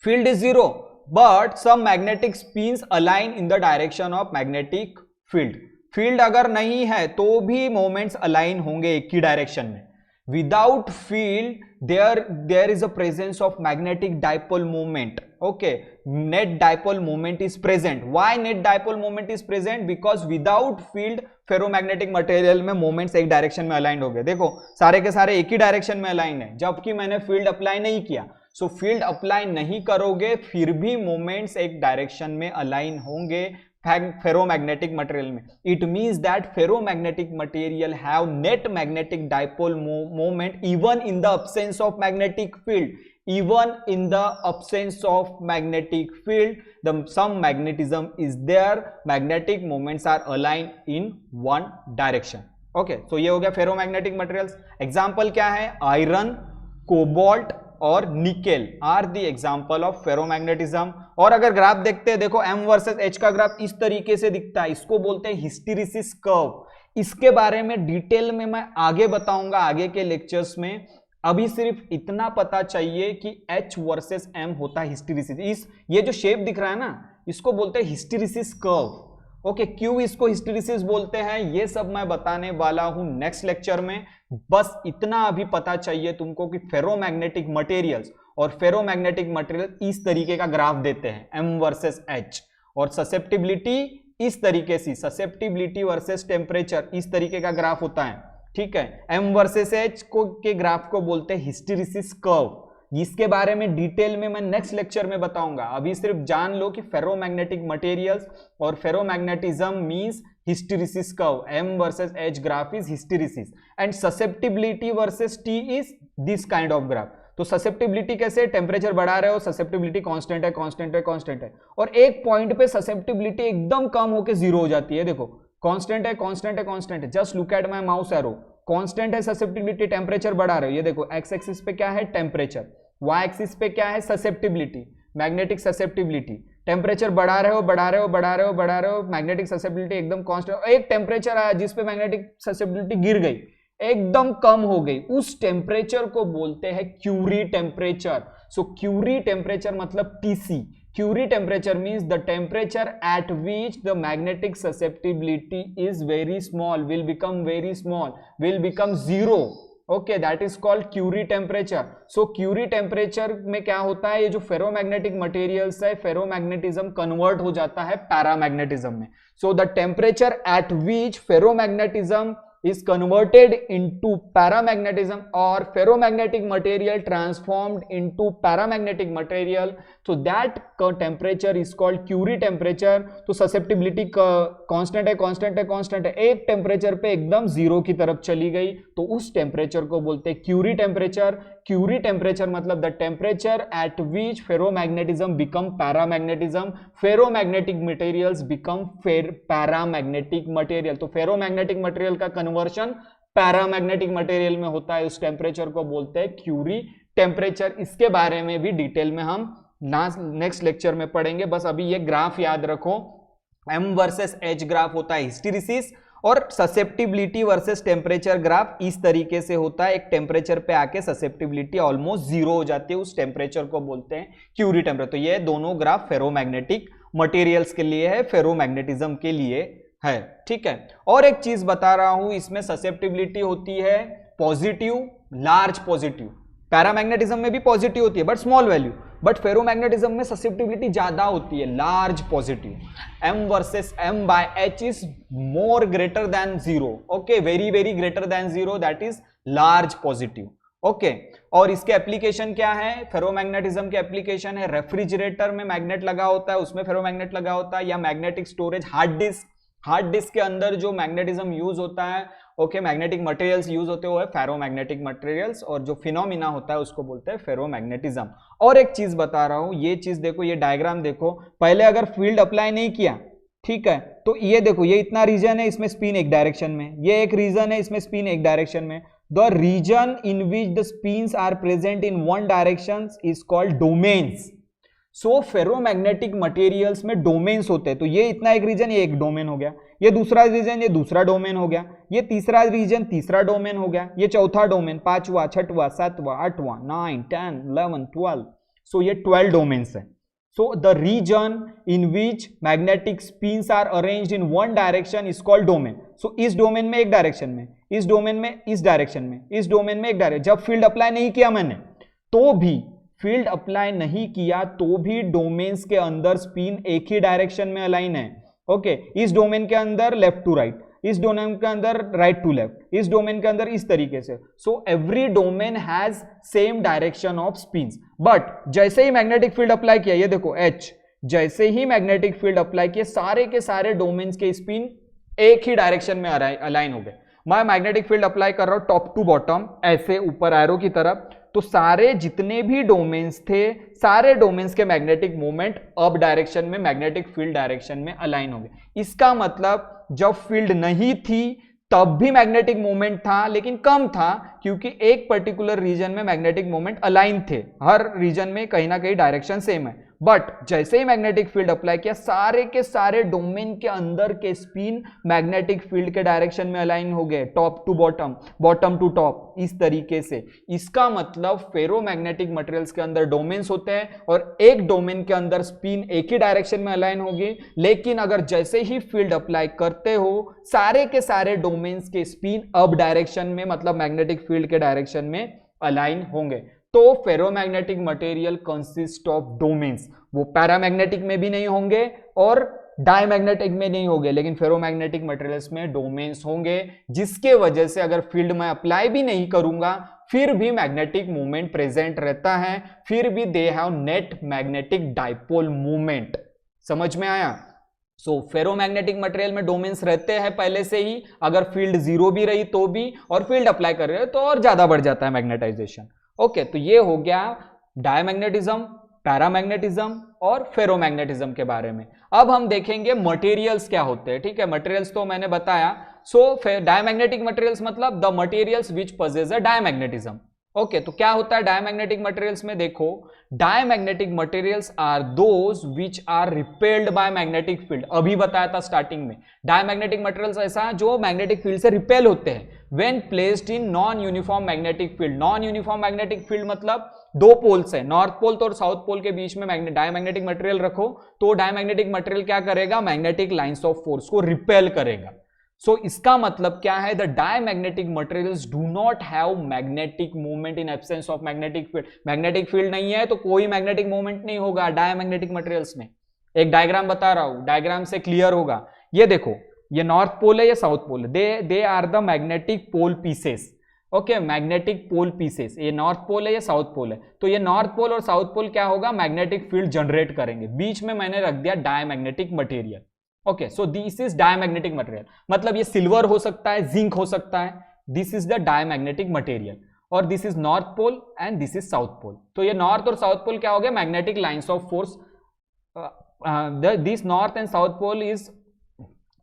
field is zero but some magnetic spins align in the direction of magnetic field. Field अगर नहीं है तो भी मोमेंट्स अलाइन होंगे एक ही डायरेक्शन में। Without field there is a presence of magnetic dipole moment. Okay, net dipole moment is present. Why net dipole moment is present? Because without field ferromagnetic material में मोमेंट्स एक direction में align हो गए। देखो सारे के सारे एक ही डायरेक्शन में अलाइन है, जबकि मैंने फील्ड अप्लाई नहीं किया। सो फील्ड अप्लाई नहीं करोगे फिर भी मोमेंट्स एक डायरेक्शन में अलाइन होंगे फेरोमैग्नेटिक मटेरियल में। It means that ferromagnetic material have net magnetic dipole moment even in the absence of magnetic field. Even in the absence of magnetic field, some magnetism is there. Magnetic moments are aligned in one direction. Okay, so ये हो गया ferromagnetic materials. Example क्या है? Iron, cobalt और nickel are the example of ferromagnetism. और अगर graph देखते हैं, देखो M वर्सेस H का ग्राफ इस तरीके से दिखता है, इसको बोलते हैं हिस्टेरिसिस कर्व। इसके बारे में डिटेल में मैं आगे बताऊंगा आगे के लेक्चर्स में। अभी सिर्फ इतना पता चाहिए कि H वर्सेस M होता है हिस्टेरिसिस। ये जो शेप दिख रहा है ना, इसको बोलते हैं हिस्टेरिसिस कर्व। ओके, क्यों इसको हिस्टेरिसिस बोलते हैं ये सब मैं बताने वाला हूं नेक्स्ट लेक्चर में। बस इतना अभी पता चाहिए तुमको कि फेरोमैग्नेटिक मटेरियल्स और फेरोमैग्नेटिक मटेरियल इस तरीके का ग्राफ देते हैं M वर्सेस H, और ससेप्टिबिलिटी इस तरीके से, ससेप्टिबिलिटी वर्सेस टेम्परेचर इस तरीके का ग्राफ होता है। ठीक है, M वर्सेस H को के ग्राफ को बोलते हैं हिस्टेरिसिस कर्व। इसके बारे में डिटेल में मैं नेक्स्ट लेक्चर में बताऊंगा। अभी सिर्फ जान लो कि फेरोमैग्नेटिक मटेरियल्स और ferromagnetism means hysteresis curve. M versus H graph is hysteresis and susceptibility versus T is this kind of graph. तो ससेप्टिबिलिटी कैसे? टेम्परेचर बढ़ा रहे हो, ससेप्टिबिलिटी कांस्टेंट है, कांस्टेंट है, कांस्टेंट है, और एक पॉइंट पे ससेप्टिबिलिटी एकदम कम होकर जीरो हो जाती है। देखो कांस्टेंट है, कांस्टेंट है, कांस्टेंट है, just look at my mouse arrow. Constant है ससेप्टिबिलिटी, टेम्परेचर बढ़ा रहे हो, ये देखो एक्स एक्सिस पे क्या है? टेम्परेचर। वाई एक्सिस पे क्या है? Susceptibility, magnetic susceptibility. टेम्परेचर बढ़ा रहे हो, बढ़ा रहे हो, बढ़ा रहे हो, बढ़ा रहे हो, मैग्नेटिक ससेप्टिबिलिटी एकदम कांस्टेंट। एक टेम्परेचर आया जिसपे मैग्नेटिक ससेप्टिबिलिटी गिर गई, एकदम कम हो गई, उस टेम्परेचर को बोलते हैं क्यूरी टेम्परेचर। सो क्यूरी टेम्परेचर मतलब TC. Curie temperature means the temperature at which the magnetic susceptibility is very small, will become very small, will become zero. Okay, that is called Curie temperature. So Curie temperature में क्या होता है? ये जो ferromagnetic materials है, ferromagnetism convert हो जाता है पैरामैग्नेटिज्म में। So the temperature at which ferromagnetism is converted into paramagnetism or ferromagnetic material transformed into paramagnetic material, so that temperature is called Curie temperature. तो susceptibility कांस्टेंट है, constant है, constant है, एक temperature पे एकदम जीरो की तरफ चली गई, तो उस टेम्परेचर को बोलते हैं Curie temperature. Curie temperature मतलब the temperature at which ferromagnetism become paramagnetism, ferromagnetic materials become paramagnetic material. तो ferromagnetic material का कन्वर्शन पैरामैग्नेटिक मटेरियल में होता है, उस टेम्परेचर को बोलते हैं क्यूरी टेम्परेचर। इसके बारे में भी डिटेल में हम नेक्स्ट लेक्चर में पढ़ेंगे। बस अभी ये ग्राफ याद रखो, M वर्सेस H ग्राफ होता है हिस्टेरिसिस, और ससेप्टिबिलिटी वर्सेस टेम्परेचर ग्राफ इस तरीके से होता है। एक टेम्परेचर पे आके ससेप्टिबिलिटी ऑलमोस्ट जीरो हो जाती है, उस टेम्परेचर को बोलते हैं क्यूरी टेम्परेचर। तो ये दोनों ग्राफ फेरोमैग्नेटिक मटेरियल्स के लिए है, फेरोमैग्नेटिज्म के लिए है। ठीक है, और एक चीज बता रहा हूं, इसमें ससेप्टिबिलिटी होती है पॉजिटिव, लार्ज पॉजिटिव। पैरामैग्नेटिज्म में भी पॉजिटिव होती है but small value, but ferromagnetism में ससेप्टिबिलिटी ज्यादा होती है, large positive. M versus M by H is more greater than zero. Okay, very very greater than zero, that is large positive. Okay, और इसके एप्लीकेशन क्या है? फेरोमैग्नेटिज्म के application है रेफ्रिजरेटर में मैग्नेट लगा होता है, उसमें फेरोमैग्नेट लगा होता है, या magnetic storage hard disk. Hard disk के अंदर जो मैग्नेटिज्म यूज होता है ओके, मैग्नेटिक मटेरियल्स यूज होते हुए फेरोमैग्नेटिक मटेरियल्स, और जो फिनोमिना होता है उसको बोलते हैं फेरोमैग्नेटिज्म। और एक चीज बता रहा हूं, ये चीज देखो, ये डायग्राम देखो, पहले अगर फील्ड अप्लाई नहीं किया, ठीक है, तो ये देखो, ये इतना रीजन है, इसमें स्पिन एक डायरेक्शन में, ये एक रीजन है, इसमें स्पिन एक डायरेक्शन में। The region in which the spins are present in one direction is called domains. So ferromagnetic materials में डोमेन्स होते हैं, तो ये इतना एक रीजन, ये एक डोमेन हो गया, ये दूसरा रीजन, ये दूसरा डोमेन हो गया, ये तीसरा रीजन, तीसरा डोमेन हो गया, ये चौथा डोमेन, पांचवा, छठवा, सातवां, आठवां, 9, 10, 11, 12, सो ये 12 डोमेन्स है। So the region in which magnetic spins are arranged in one direction is called domain. So इस डोमेन में एक डायरेक्शन में, इस डोमेन में इस डायरेक्शन में, इस डोमेन में एक डायरेक्शन, जब फील्ड अप्लाई नहीं किया मैंने, तो भी फील्ड अप्लाई नहीं किया तो भी डोमेन्स के अंदर स्पिन एक ही डायरेक्शन में अलाइन है। ओके, इस डोमेन के अंदर लेफ्ट टू राइट, इस डोमेन के अंदर राइट टू लेफ्ट, इस डोमेन के अंदर इस तरीके से। So every domain has same direction of spins. But जैसे ही मैग्नेटिक फील्ड अप्लाई किया, ये देखो H, जैसे ही मैग्नेटिक फील्ड अप्लाई किया, सारे के सारे डोमेन्स के स्पिन एक ही डायरेक्शन में अलाइन हो गए। मैं मैग्नेटिक फील्ड अप्लाई कर रहा हूं टॉप टू बॉटम, ऐसे ऊपर एरो की तरफ, तो सारे जितने भी डोमेन्स थे, सारे डोमेन्स के मैग्नेटिक मोमेंट अब डायरेक्शन में, मैग्नेटिक फील्ड डायरेक्शन में अलाइन हो गए। इसका मतलब जब फील्ड नहीं थी तब भी मैग्नेटिक मोमेंट था, लेकिन कम था, क्योंकि एक पर्टिकुलर रीजन में मैग्नेटिक मोमेंट अलाइन थे, हर रीजन में कहीं ना कहीं डायरेक्शन सेम है। बट जैसे ही मैग्नेटिक फील्ड अप्लाई किया, सारे के सारे डोमेन के अंदर के स्पिन मैग्नेटिक फील्ड के डायरेक्शन में अलाइन हो गए, top to bottom, bottom to top, इस तरीके से। इसका मतलब फेरोमैग्नेटिक मटेरियल्स के अंदर डोमेन्स होते हैं और एक डोमेन के अंदर स्पिन एक ही डायरेक्शन में अलाइन होगी, लेकिन अगर जैसे ही फील्ड अप्लाई करते हो, सारे के सारे डोमेन्स के स्पिन अब डायरेक्शन में, मतलब मैग्नेटिक फील्ड के डायरेक्शन में अलाइन होंगे। तो ferromagnetic material consist of domains. वो पैरामैग्नेटिक में भी नहीं होंगे और डायमैग्नेटिक में नहीं होंगे, लेकिन फेरोमैग्नेटिक मटेरियल्स में डोमेन्स होंगे, जिसके वजह से अगर फील्ड में अप्लाई भी नहीं करूंगा फिर भी मैग्नेटिक मूवमेंट प्रेजेंट रहता है, फिर भी they have net magnetic dipole movement. समझ में आया? सो फेरोमैग्नेटिक मटेरियल में डोमेन्स रहते हैं पहले से ही, अगर फील्ड जीरो भी रही तो भी, और फील्ड अप्लाई कर रहे हो तो और ज्यादा बढ़ जाता है मैग्नेटाइजेशन। ओके, तो ये हो गया डायमैग्नेटिज्म, पैरामैग्नेटिज्म और फेरोमैग्नेटिज्म के बारे में। अब हम देखेंगे मटेरियल्स क्या होते हैं। ठीक है, मटेरियल्स तो मैंने बताया। सो डायमैग्नेटिक मटेरियल्स मतलब the materials which possess a diamagnetism. Okay, तो क्या होता है डायमैग्नेटिक मटेरियल्स में? देखो, diamagnetic materials are those which are repelled by magnetic field. अभी बताया था स्टार्टिंग में, डायमैग्नेटिक मटेरियल्स ऐसा जो मैग्नेटिक फील्ड से रिपेल होते हैं when placed in non uniform magnetic field. Non uniform magnetic field मतलब दो पोल्स है, नॉर्थ पोल तो और साउथ पोल के बीच में डायमैग्नेटिक मटेरियल रखो, तो डायमैग्नेटिक मटेरियल क्या करेगा? मैग्नेटिक लाइंस ऑफ फोर्स को रिपेल करेगा। सो इसका मतलब क्या है? The diamagnetic materials do not have magnetic movement in absence of magnetic field. Magnetic field नहीं है तो कोई मैग्नेटिक मूवमेंट नहीं होगा डायमैग्नेटिक मटेरियल्स में। एक डायग्राम बता रहा हूं, डायग्राम से क्लियर होगा। ये देखो, ये नॉर्थ पोल है, ये साउथ पोल है, they are the magnetic pole pieces. Okay, magnetic pole pieces, ये नॉर्थ पोल है, ये साउथ पोल है। तो ये नॉर्थ पोल और साउथ पोल क्या होगा? मैग्नेटिक फील्ड जनरेट करेंगे। बीच में मैंने रख दिया diamagnetic material. Okay, so this is diamagnetic material, मतलब ये सिल्वर हो सकता है, जिंक हो सकता है। This is the diamagnetic material, और this is north pole and this is south pole. तो ये नॉर्थ और साउथ पोल क्या हो गया? Magnetic lines of force. This north and south pole is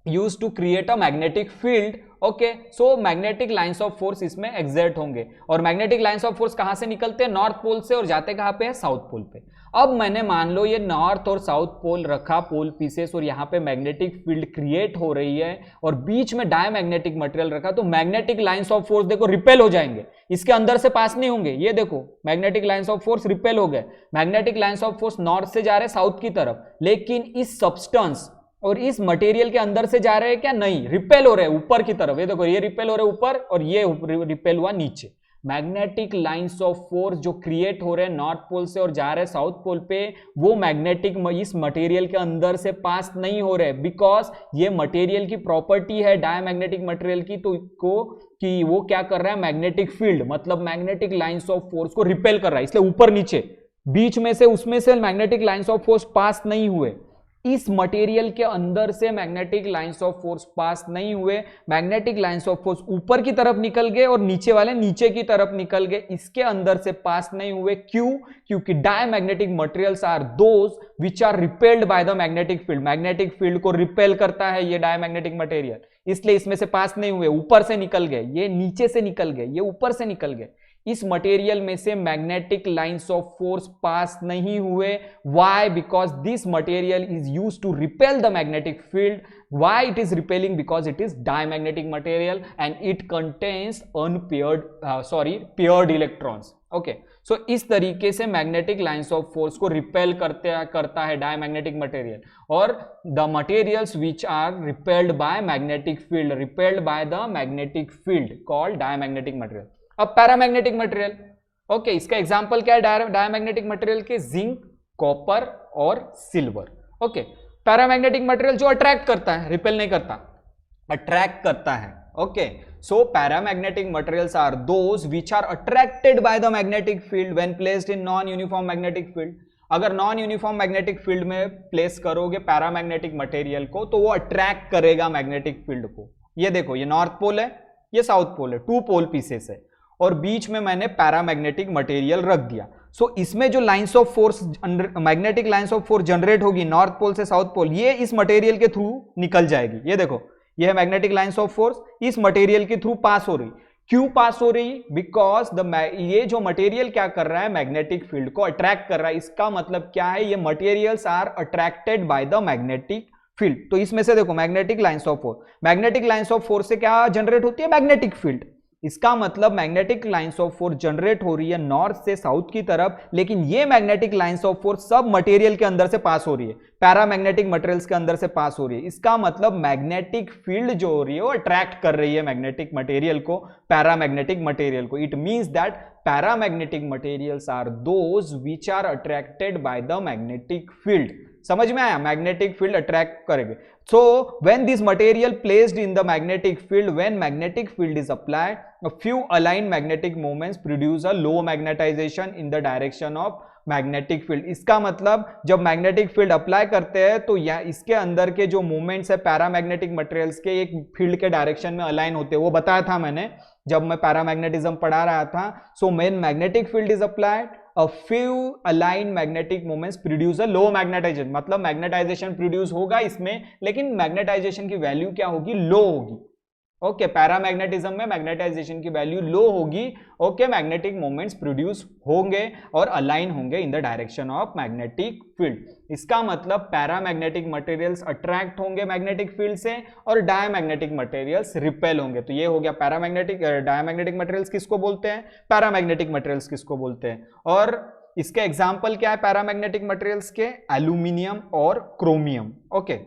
used to create a magnetic field. Okay, so magnetic lines of force इसमें exert होंगे, और magnetic lines of force कहां से निकलते हैं? नॉर्थ पोल से, और जाते कहां पे है? साउथ पोल पे। अब मैंने मान लो ये नॉर्थ और साउथ पोल रखा, पोल पीसेस, और यहाँ पे मैग्नेटिक फील्ड क्रिएट हो रही है, और बीच में डायमैग्नेटिक मटेरियल रखा, तो मैग्नेटिक लाइंस ऑफ फोर्स देखो रिपेल हो जाएंगे, इसके अंदर से पास नहीं होंगे। ये देखो, magnetic lines of force repel हो गए। Magnetic lines of force north से जा रहे साउथ की तरफ, लेकिन इस सब्सटेंस और इस मटेरियल के अंदर से जा रहे हैं क्या? नहीं, रिपेल हो रहे हैं ऊपर की तरफ। ये देखो, ये रिपेल हो रहे हैं ऊपर और ये रिपेल हुआ नीचे। मैग्नेटिक लाइंस ऑफ फोर्स जो क्रिएट हो रहे हैं नॉर्थ पोल से और जा रहे हैं साउथ पोल पे, वो मैग्नेटिक इस मटेरियल के अंदर से पास नहीं हो रहे, बिकॉज ये मटेरियल की प्रॉपर्टी है डायमैग्नेटिक मटेरियल की, तो कि वो क्या कर रहा है? मैग्नेटिक फील्ड मतलब मैग्नेटिक लाइंस ऑफ फोर्स को रिपेल कर रहा है, इसलिए ऊपर नीचे बीच में से उसमें से magnetic lines of force pass नहीं हुए। इस मटेरियल के अंदर से magnetic lines of force pass नहीं हुए, मैग्नेटिक लाइंस ऑफ फोर्स ऊपर की तरफ निकल गए और नीचे वाले नीचे की तरफ निकल गए, इसके अंदर से पास नहीं हुए। क्यों? क्योंकि diamagnetic materials are those which are repelled by the magnetic field, magnetic field को रिपेल करता है ये डायमैग्नेटिक मटेरियल, इसलिए इसमें से पास नहीं हुए, ऊपर से निकल गए, ये नीचे से निकल गए, ये ऊपर से निकल गए। इस मटेरियल में से magnetic lines of force pass नहीं हुए। Why? Because this material is used to repel the magnetic field. Why it is repelling? Because it is diamagnetic material and it contains paired electrons. Okay, so इस तरीके से magnetic lines of force को repel करता है diamagnetic material. और the materials which are repelled by magnetic field, repelled by the magnetic field called diamagnetic material. अब paramagnetic material, okay, इसका example क्या है डायमैग्नेटिक मटेरियल के? जिंक, कॉपर और सिल्वर। ओके, पैरामैग्नेटिक मटेरियल जो अट्रैक्ट करता है, रिपेल नहीं करता, अट्रैक्ट करता है। Okay, so paramagnetic materials are those which are attracted by the magnetic field when placed in non uniform magnetic field. अगर नॉन यूनिफॉर्म मैग्नेटिक फील्ड में place करोगे पैरामैग्नेटिक मटेरियल को तो वो अट्रैक्ट करेगा मैग्नेटिक फील्ड को। ये देखो, ये नॉर्थ पोल है, ये साउथ पोल है, 2 पोल पीसेस है और बीच में मैंने पैरामैग्नेटिक मटेरियल रख दिया। सो इसमें जो lines of force, magnetic lines of force generate होगी नॉर्थ पोल से साउथ पोल, ये इस मटेरियल के थ्रू निकल जाएगी। ये देखो, ये है मैग्नेटिक लाइंस ऑफ फोर्स, इस मटेरियल के थ्रू पास हो रही। क्यों पास हो रही? बिकॉज ये जो मटेरियल क्या कर रहा है, मैग्नेटिक फील्ड को अट्रैक्ट कर रहा है। इसका मतलब क्या है? ये materials are attracted by the magnetic field. तो इसमें से देखो, magnetic lines of force, magnetic lines of force से क्या जनरेट होती है? Magnetic field. इसका मतलब magnetic lines of force generate हो रही है नॉर्थ से साउथ की तरफ, लेकिन ये मैग्नेटिक लाइंस ऑफ फोर्स सब मटेरियल के अंदर से पास हो रही है, पैरामैग्नेटिक मटेरियल्स के अंदर से पास हो रही है। इसका मतलब मैग्नेटिक फील्ड जो हो रही है वो अट्रैक्ट कर रही है मैग्नेटिक मटेरियल को, पैरामैग्नेटिक मटेरियल को। It means that paramagnetic materials are those which are attracted by the magnetic field. समझ में आया? मैग्नेटिक फील्ड अट्रैक्ट करेंगे। So when this material placed in the magnetic field, when magnetic field is applied, a few aligned magnetic moments produce a low magnetization in the direction of magnetic field। इसका मतलब जब magnetic field apply करते हैं तो या इसके अंदर के जो मूवमेंट्स है पैरामैग्नेटिक मटेरियल्स के एक फील्ड के डायरेक्शन में अलाइन होते हैं, वो बताया था मैंने जब मैं पैरामैग्नेटिज्म पढ़ा रहा था। सो when magnetic field is applied, a few aligned magnetic moments produce a low magnetization, मतलब मैग्नेटाइजेशन प्रोड्यूस होगा इसमें, लेकिन मैग्नेटाइजेशन की वैल्यू क्या होगी? लो होगी। ओके, पैरामैग्नेटिज्म में मैग्नेटाइजेशन की वैल्यू लो होगी। ओके, मैग्नेटिक मोमेंट्स प्रोड्यूस होंगे और अलाइन होंगे इन the direction of magnetic field. इसका मतलब पैरामैग्नेटिक मटेरियल्स अट्रैक्ट होंगे मैग्नेटिक फील्ड से और डायमैग्नेटिक मटेरियल्स रिपेल होंगे। तो ये हो गया पैरामैग्नेटिक। डायमैग्नेटिक मटेरियल्स किसको बोलते हैं? पैरामैग्नेटिक मटेरियल्स किसको बोलते हैं? और इसके एग्जाम्पल क्या है पैरामैग्नेटिक मटेरियल्स के? एल्यूमिनियम और क्रोमियम। ओके,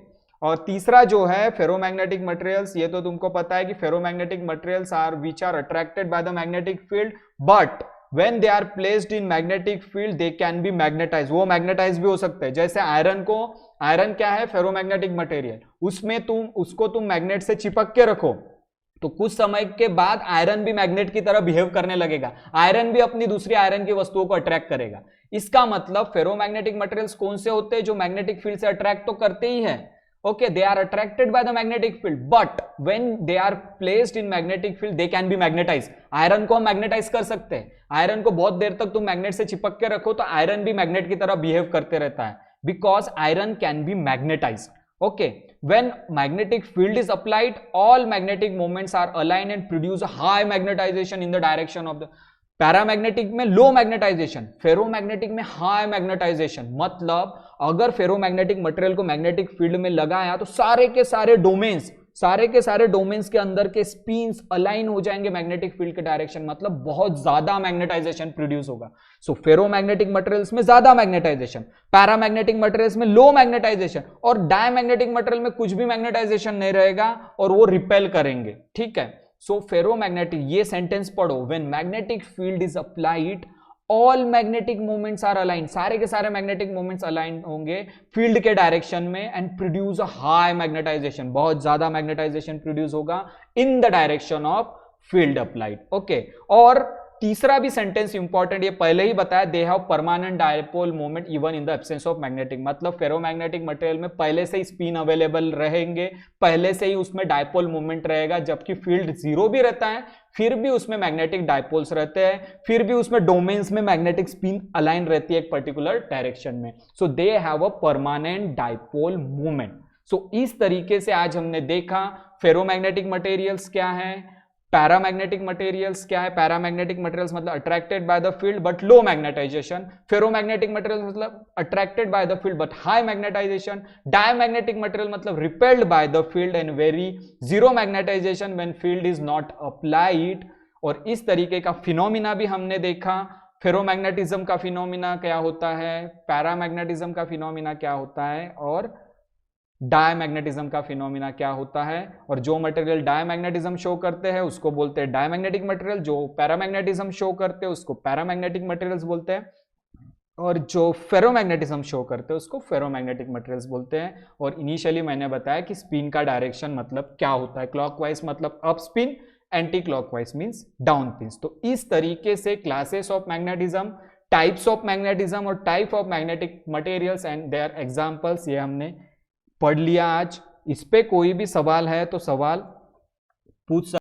और तीसरा जो है फेरोमैग्नेटिक मटेरियल्स, ये तो तुमको पता है कि ferromagnetic materials are which are attracted by the magnetic field, but when they are placed in magnetic field they can be magnetize. वो मैग्नेटाइज भी हो सकते हैं। जैसे आयरन को, आयरन क्या है? फेरोमैग्नेटिक मटेरियल, उसमें तुम मैग्नेट से चिपक के रखो तो कुछ समय के बाद आयरन भी मैग्नेट की तरह बिहेव करने लगेगा, आयरन भी अपनी दूसरी आयरन की वस्तुओं को अट्रैक्ट करेगा। इसका मतलब फेरोमैग्नेटिक मटेरियल्स कौन से होते हैं? जो मैग्नेटिक फील्ड से अट्रैक्ट तो करते ही है। Okay, they are attracted by the magnetic field, but when they are placed in magnetic field, they can be magnetized। Iron को हम मैग्नेटाइज कर सकते हैं। आयरन को बहुत देर तक तुम मैग्नेट से चिपक के रखो तो आयरन भी मैग्नेट की तरह बिहेव करते रहता है, because iron can be magnetised. Okay, when magnetic field is applied, all magnetic moments are aligned and produce a high magnetization in the direction of the paramagnetic में लो मैग्नेटाइजेशन, फेरोमैग्नेटिक में high magnetisation. मतलब अगर ferromagnetic material को magnetic field में लगाया तो सारे के सारे डोमेन्स के अंदर के स्पिन्स अलाइन हो जाएंगे मैग्नेटिक फील्ड के डायरेक्शन, मतलब बहुत ज्यादा मैग्नेटाइजेशन प्रोड्यूस होगा। सो फेरोमैग्नेटिक मटेरियल्स में ज्यादा मैग्नेटाइजेशन, पैरामैग्नेटिक मटेरियल्स में लो मैग्नेटाइजेशन, और डायमैग्नेटिक मटेरियल में कुछ भी मैग्नेटाइजेशन नहीं रहेगा और वो रिपेल करेंगे। ठीक है, सो फेरोमैग्नेटिक, ये सेंटेंस पढ़ो, when magnetic field is applied all magnetic moments are align, सारे के सारे मैग्नेटिक मोमेंट्स अलाइन होंगे फील्ड के डायरेक्शन में, and produce a high magnetization, बहुत ज्यादा मैग्नेटाइजेशन प्रोड्यूस होगा in the direction of field applied. Okay, और तीसरा भी सेंटेंस इंपॉर्टेंट, ये पहले ही बताया, they have permanent dipole moment even in the absence of magnetic, मतलब फेरोमैग्नेटिक मटेरियल में पहले से ही स्पिन अवेलेबल रहेंगे, पहले से ही उसमें डायपोल मोमेंट रहेगा, जबकि फील्ड जीरो भी रहता है फिर भी उसमें मैग्नेटिक डायपोल्स रहते हैं, फिर भी उसमें डोमेन्स में मैग्नेटिक स्पिन अलाइन रहती है एक पर्टिकुलर डायरेक्शन में। So they have a permanent dipole moment. So इस तरीके से आज हमने देखा फेरोमैग्नेटिक मटेरियल्स क्या है, पैरामैग्नेटिक मटेरियल्स क्या है। पैरामैग्नेटिक मटेरियल्स मतलब attracted by the field but low magnetization, ferromagnetic materials मतलब attracted by the field but high magnetization, diamagnetic material मतलब repelled by the field and very zero magnetization when field is not applied. और इस तरीके का phenomena भी हमने देखा, ferromagnetism का फिनोमिना क्या होता है, पैरामैग्नेटिज्म का फिनोमिना क्या होता है, और डायमैग्नेटिज्म का फिनोमिना क्या होता है। और जो मटेरियल डायमैग्नेटिज्म शो करते हैं उसको बोलते हैं डायमैग्नेटिक मटेरियल, जो पैरामैग्नेटिज्म शो करते हैं उसको पैरामैग्नेटिक मटेरियल्स बोलते हैं, और जो फेरोमैग्नेटिज्म शो करते हैं उसको फेरोमैग्नेटिक मटेरियल्स बोलते हैं। और इनिशियली मैंने बताया कि स्पिन का डायरेक्शन मतलब क्या होता है, क्लॉकवाइज मतलब up spin, anti clockwise means down spin. तो इस तरीके से classes of magnetism, types of magnetism और type of magnetic materials and their examples ये हमने पढ़ लिया आज। इस पे कोई भी सवाल है तो सवाल पूछ सकते